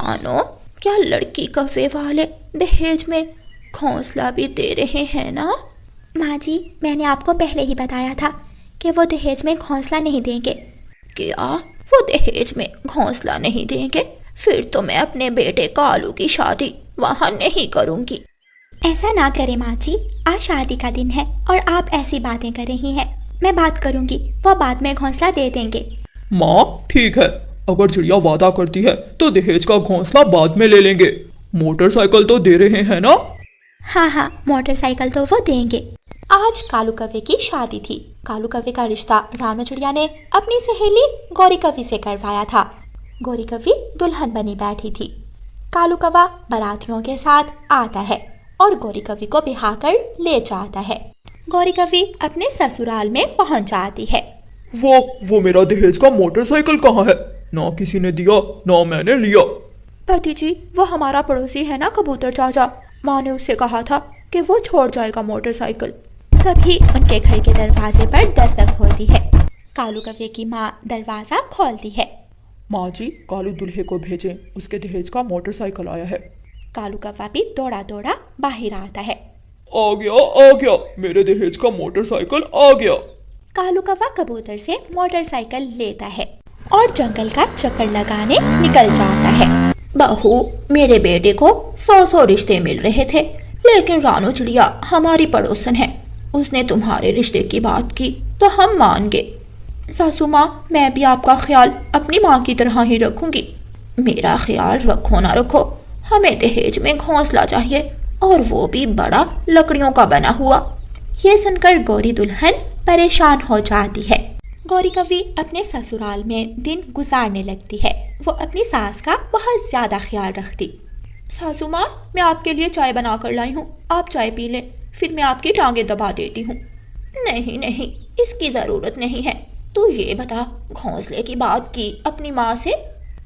रानो, क्या लड़की कफे वाले दहेज में घोंसला भी दे रहे हैं ना? माँ जी, मैंने आपको पहले ही बताया था कि वो दहेज में घोंसला नहीं देंगे। क्या वो दहेज में घोंसला नहीं देंगे? फिर तो मैं अपने बेटे कालू की शादी वहाँ नहीं करूँगी। ऐसा ना करें माँ जी, आज शादी का दिन है और आप ऐसी बातें कर रही हैं। मैं बात करूँगी, वो बाद में घोंसला दे देंगे। माँ ठीक है, अगर चिड़िया वादा करती है तो दहेज का घोंसला बाद में ले लेंगे। मोटरसाइकिल तो दे रहे हैं ना? हाँ, मोटरसाइकिल तो वो देंगे। आज कालू कव्वे की शादी थी। कालू कव्वे का रिश्ता रानो चिड़िया ने अपनी सहेली गौरी कव्वी से करवाया था। गौरी कव्वी दुल्हन बनी बैठी थी। कालू कव्वा बारातियों के साथ आता है और गौरी कव्वी को बिहा कर ले जाता है। गौरी कव्वी अपने ससुराल में पहुंच जाती है। वो मेरा दहेज का मोटरसाइकिल कहाँ है? ना किसी ने दिया ना मैंने लिया। पति जी, वो हमारा पड़ोसी है ना कबूतर चाचा, माँ ने उससे कहा था कि वो छोड़ जाएगा मोटरसाइकिल। तभी उनके घर के दरवाजे पर दस्तक होती है। कालू कव्वे की माँ दरवाजा खोलती है। माँ जी, कालू दूल्हे को भेजें, उसके दहेज का मोटरसाइकिल आया है। कालू कव्वा भी दौड़ा दौड़ा बाहर आता है। आ गया, मेरे दहेज का मोटरसाइकिल आ गया। कालू कव्वा कबूतर से मोटरसाइकिल लेता है और जंगल का चक्कर लगाने निकल जाता है। बहू, मेरे बेटे को 100 रिश्ते मिल रहे थे, लेकिन रानो चिड़िया हमारी पड़ोसन है। उसने तुम्हारे रिश्ते की बात की तो हम मान गए। सासू माँ, मैं भी आपका ख्याल अपनी माँ की तरह ही रखूंगी। मेरा ख्याल रखो ना रखो, हमें दहेज में घोंसला चाहिए, और वो भी बड़ा लकड़ियों का बना हुआ। ये सुनकर गौरी दुल्हन परेशान हो जाती है। गौरी कव्वी अपने ससुराल में दिन गुजारने लगती है। वो अपनी सास का बहुत ज्यादा ख्याल रखती। सासू माँ, मैं आपके लिए चाय बना कर लाई हूँ, आप चाय पी लें, फिर मैं आपकी टांगें दबा देती हूँ। नहीं, इसकी जरूरत नहीं है। तू ये बता, घोंसले की बात की अपनी माँ से?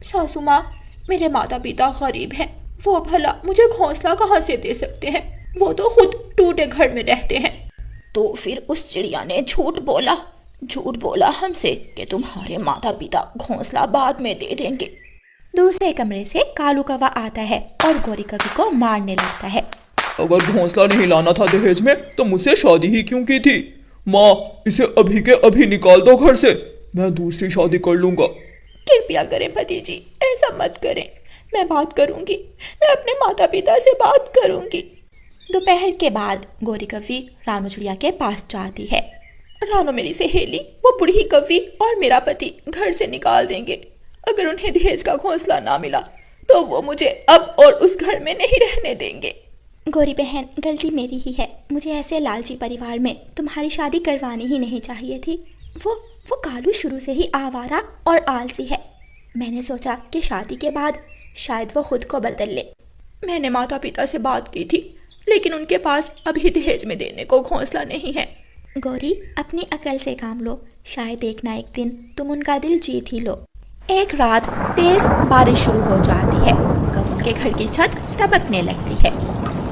सासू माँ, मेरे माता पिता गरीब हैं, वो भला मुझे घोंसला कहाँ से दे सकते हैं? वो तो खुद टूटे घर में रहते हैं। तो फिर उस चिड़िया ने झूठ बोला हमसे कि तुम्हारे माता पिता घोंसला बाद में दे देंगे। दूसरे कमरे से कालू कव्वा आता है और गौरी कव्वी को मारने लगता है। अगर घोंसला नहीं लाना था दहेज में तो मुझसे शादी ही क्यों की थी? माँ, इसे अभी के अभी निकाल दो घर से, मैं दूसरी शादी कर लूंगा। कृपया करें पति जी, ऐसा मत करें। मैं बात करूंगी, मैं अपने माता पिता से बात करूंगी। दोपहर के बाद गौरी कव्वी रानो चिड़िया के पास जाती है। रानो मेरी सहेली, वो बूढ़ी कव्वी और मेरा पति घर से निकाल देंगे। अगर उन्हें दहेज का घोंसला ना मिला तो वो मुझे अब और उस घर में नहीं रहने देंगे। गौरी बहन, गलती मेरी ही है। मुझे ऐसे लालची परिवार में तुम्हारी शादी करवानी ही नहीं चाहिए थी। वो कालू शुरू से ही आवारा और आलसी है। मैंने सोचा कि शादी के बाद शायद वो खुद को बदल ले। मैंने माता पिता से बात की थी, लेकिन उनके पास अभी दहेज में देने को घोंसला नहीं है। गौरी, अपनी अकल से काम लो, शायद एक ना एक दिन तुम उनका दिल जीत ही लो। एक रात तेज बारिश शुरू हो जाती है। कव्वों के घर की छत टपकने लगती है।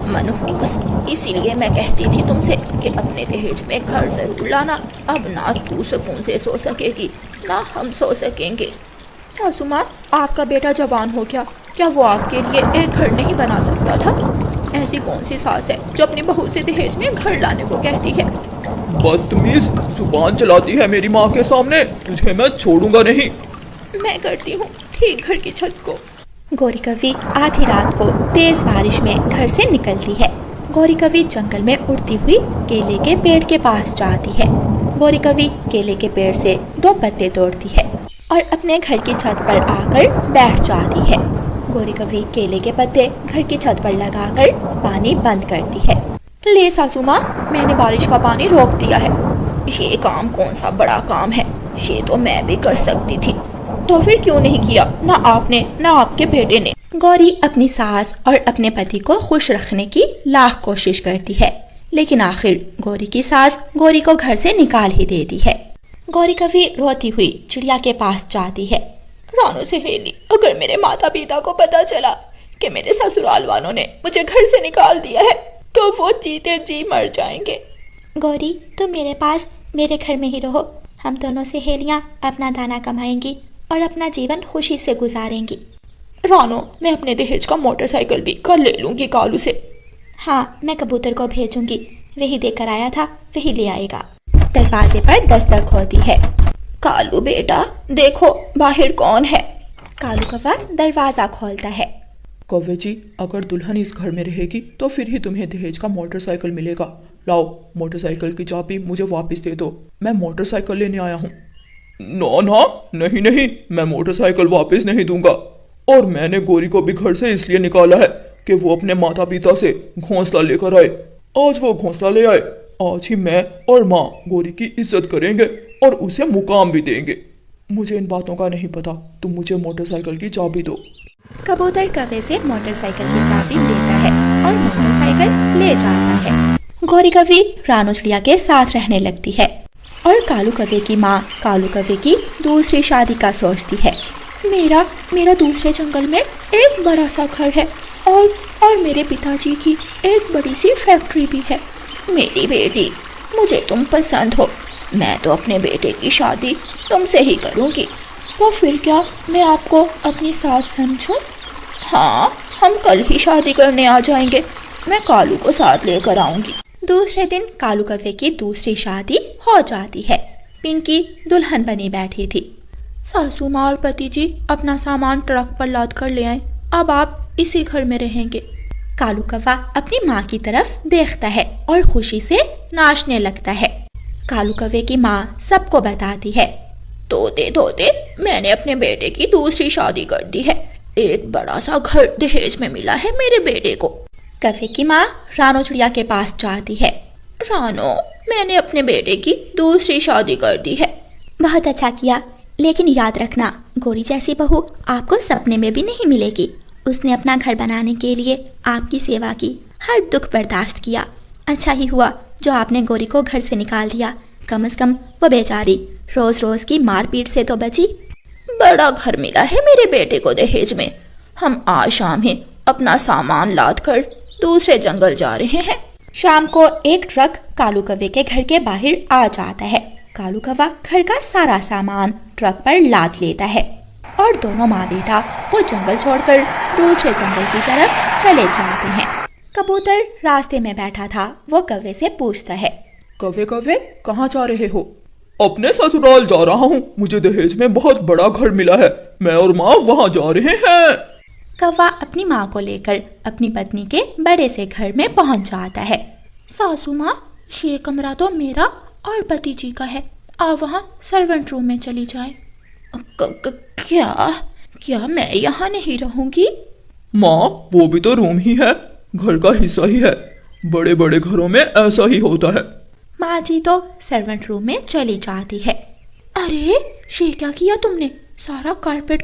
मनहूस, इसीलिए मैं कहती थी तुमसे कि अपने दहेज में घर जरूर लाना। अब ना तू सुकून से सो सकेगी ना हम सो सकेंगे। सासू माँ, आपका बेटा जवान हो गया, क्या वो आपके लिए एक घर नहीं बना सकता था? ऐसी कौन सी सास है जो अपनी बहू से दहेज में घर लाने को कहती है? बदतमीज, जुबान चलाती है मेरी माँ के सामने, तुझे मैं छोड़ूंगा नहीं। मैं करती हूँ ठीक घर की छत को। गौरी कव्वी आधी रात को तेज बारिश में घर से निकलती है। गौरी कव्वी जंगल में उड़ती हुई केले के पेड़ के पास जाती है। गौरी कव्वी केले के पेड़ से 2 पत्ते तोड़ती है और अपने घर की छत पर आकर बैठ जाती है। गौरी कव्वी केले के पत्ते घर की छत पर लगाकर पानी बंद करती है। ले सासू माँ, मैंने बारिश का पानी रोक दिया है। ये काम कौन सा बड़ा काम है, ये तो मैं भी कर सकती थी। तो फिर क्यों नहीं किया, ना आपने ना आपके बेटे ने? गौरी अपनी सास और अपने पति को खुश रखने की लाख कोशिश करती है, लेकिन आखिर गौरी की सास गौरी को घर से निकाल ही देती है। गौरी कव्वी रोती हुई चिड़िया के पास जाती है। रानो सहेली, अगर मेरे माता पिता को पता चला कि मेरे ससुराल वालों ने मुझे घर से निकाल दिया है तो वो जीते जी मर जाएंगे। गौरी, तुम मेरे पास मेरे घर में ही रहो। हम दोनों सहेलियां अपना दाना कमाएंगी और अपना जीवन खुशी से गुजारेंगी। रानो, मैं अपने दहेज का मोटरसाइकिल भी कल ले लूंगी कालू से। हाँ, मैं कबूतर को भेजूंगी, वही देकर आया था, वही ले आएगा। दरवाजे पर दस्तक होती है। कालू बेटा, देखो बाहर कौन है। कालू कौवा दरवाजा खोलता है। कौवे जी, अगर दुल्हन इस घर में रहेगी तो फिर ही तुम्हें दहेज का मोटरसाइकिल मिलेगा। लाओ, मोटरसाइकिल की चाबी मुझे वापस दे दो, मैं मोटरसाइकिल लेने आया हूँ। ना ना, नहीं नहीं, मैं मोटरसाइकिल वापस नहीं दूंगा। और मैंने गोरी को भी घर से इसलिए निकाला है कि वो अपने माता पिता से घोंसला लेकर आए। आज वो घोंसला ले आए। आज ही मैं और माँ गोरी की इज्जत करेंगे और उसे मुकाम भी देंगे। मुझे इन बातों का नहीं पता, तुम मुझे मोटरसाइकिल की चाबी दो। कबूतर कौवे से मोटरसाइकिल की चाबी लेता है और मोटरसाइकिल ले जाता है। गौरी कौवी रानो चिड़िया के साथ रहने लगती है और कालू कौवे की माँ कालू कौवे की दूसरी शादी का सोचती है। मेरा दूसरे जंगल में एक बड़ा सा घर है और मेरे पिताजी की एक बड़ी सी फैक्ट्री भी है। मेरी बेटी, मुझे तुम पसंद हो, मैं तो अपने बेटे की शादी तुमसे ही करूँगी। तो फिर क्या मैं आपको अपनी सास समझूं? हाँ, हम कल ही शादी करने आ जाएंगे। मैं कालू को साथ लेकर आऊंगी। दूसरे दिन कालू कौवे की दूसरी शादी हो जाती है। पिंकी दुल्हन बनी बैठी थी। सासू माँ और पति जी अपना सामान ट्रक पर लाद कर ले आए। अब आप इसी घर में रहेंगे। कालू कौवा अपनी माँ की तरफ देखता है और खुशी से नाचने लगता है। कालू कौवे की माँ सबको बताती है। तोते तोते, मैंने अपने बेटे की दूसरी शादी कर दी है। एक बड़ा सा घर दहेज में मिला है मेरे बेटे को। कौवे की माँ रानो चिड़िया के पास जाती है। रानो, मैंने अपने बेटे की दूसरी शादी कर दी है। बहुत अच्छा किया, लेकिन याद रखना, गोरी जैसी बहू आपको सपने में भी नहीं मिलेगी। उसने अपना घर बनाने के लिए आपकी सेवा की, हर दुख बर्दाश्त किया। अच्छा ही हुआ जो आपने गोरी को घर से निकाल दिया। कम से कम वो बेचारी रोज रोज की मारपीट से तो बची। बड़ा घर मिला है मेरे बेटे को दहेज में। हम आज शाम ही अपना सामान लाद कर दूसरे जंगल जा रहे हैं। शाम को एक ट्रक कालू कौवे के घर के बाहर आ जाता है। कालू कौवा घर का सारा सामान ट्रक पर लाद लेता है और दोनों माँ बेटा वो जंगल छोड़कर दूसरे जंगल की तरफ चले जाते हैं। कबूतर रास्ते में बैठा था। वो कौवे से पूछता है, कौवे कौवे, कहाँ जा रहे हो? अपने ससुराल जा रहा हूँ, मुझे दहेज में बहुत बड़ा घर मिला है, मैं और माँ वहाँ जा रहे हैं। कौवा अपनी माँ को लेकर अपनी पत्नी के बड़े से घर में पहुँच जाता है। सासू माँ, ये कमरा तो मेरा और पति जी का है, आप वहाँ सर्वेंट रूम में चली जाएं। क्या मैं यहाँ नहीं रहूंगी? माँ, वो भी तो रूम ही है, घर का हिस्सा ही है। बड़े बड़े घरों में ऐसा ही होता है। माँ जी तो सर्वेंट रूम में चली जाती है। अरे, ये क्या किया तुमने? सारा कारपेट